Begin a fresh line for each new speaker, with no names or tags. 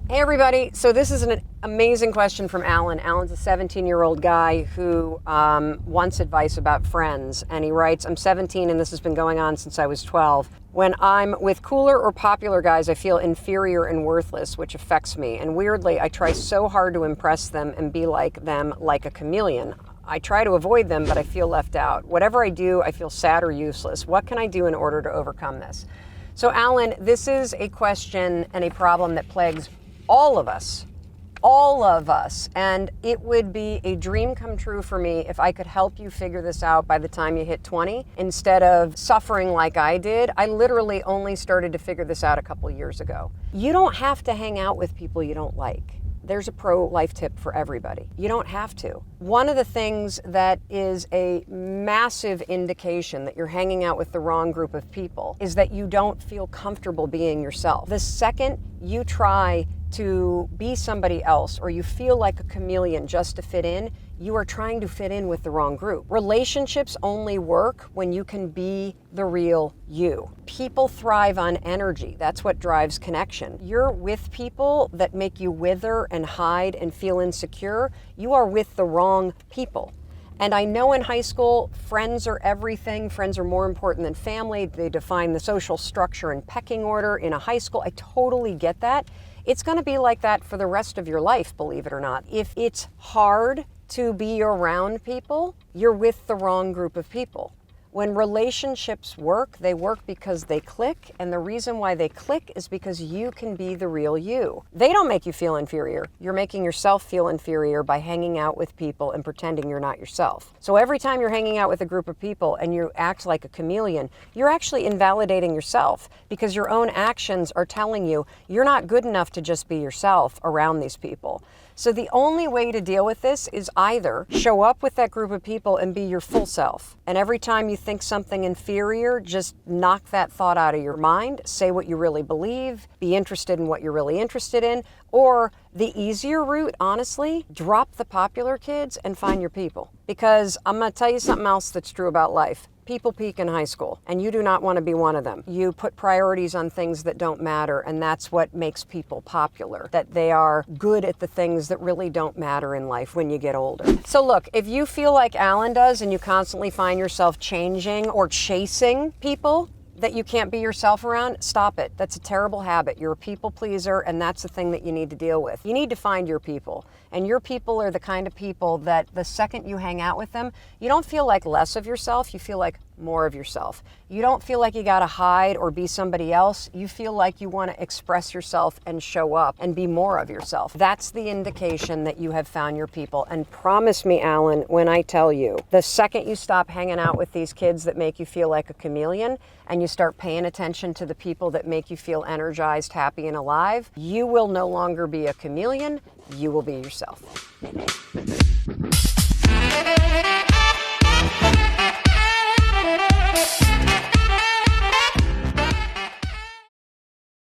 Hey everybody, so this is an amazing question from Alan. Alan's a 17-year-old guy who wants advice about friends, and he writes, I'm 17 and this has been going on since I was 12. When I'm with cooler or popular guys, I feel inferior and worthless, which affects me. And weirdly, I try so hard to impress them and be like them like a chameleon. I try to avoid them, but I feel left out. Whatever I do, I feel sad or useless. What can I do in order to overcome this? So Alan, this is a question and a problem that plagues all of us, and it would be a dream come true for me if I could help you figure this out by the time you hit 20, instead of suffering like I did. I literally only started to figure this out a couple years ago. You don't have to hang out with people you don't like. There's a pro-life tip for everybody. You don't have to. One of the things that is a massive indication that you're hanging out with the wrong group of people is that you don't feel comfortable being yourself. The second you try to be somebody else, or you feel like a chameleon just to fit in, you are trying to fit in with the wrong group. Relationships only work when you can be the real you. People thrive on energy. That's what drives connection. You're with people that make you wither and hide and feel insecure. You are with the wrong people. And I know in high school, friends are everything. Friends are more important than family. They define the social structure and pecking order in a high school. I totally get that. It's going to be like that for the rest of your life, believe it or not. If it's hard to be around people, you're with the wrong group of people. When relationships work, they work because they click, and the reason why they click is because you can be the real you. They don't make you feel inferior. You're making yourself feel inferior by hanging out with people and pretending you're not yourself. So every time you're hanging out with a group of people and you act like a chameleon, you're actually invalidating yourself, because your own actions are telling you you're not good enough to just be yourself around these people. So the only way to deal with this is either show up with that group of people and be your full self. And every time you think something inferior, just knock that thought out of your mind, say what you really believe, be interested in what you're really interested in, or the easier route, honestly, drop the popular kids and find your people. Because I'm gonna tell you something else that's true about life. People peak in high school, and you do not want to be one of them. You put priorities on things that don't matter, and that's what makes people popular, that they are good at the things that really don't matter in life when you get older. So look, if you feel like Alan does and you constantly find yourself changing or chasing people that you can't be yourself around, stop it. That's a terrible habit. You're a people pleaser, and that's the thing that you need to deal with. You need to find your people, and your people are the kind of people that the second you hang out with them, you don't feel like less of yourself, you feel like more of yourself. You don't feel like you gotta hide or be somebody else. You feel like you wanna express yourself and show up and be more of yourself. That's the indication that you have found your people. And promise me, Alan, when I tell you, the second you stop hanging out with these kids that make you feel like a chameleon and you start paying attention to the people that make you feel energized, happy, and alive, you will no longer be a chameleon, you will be yourself.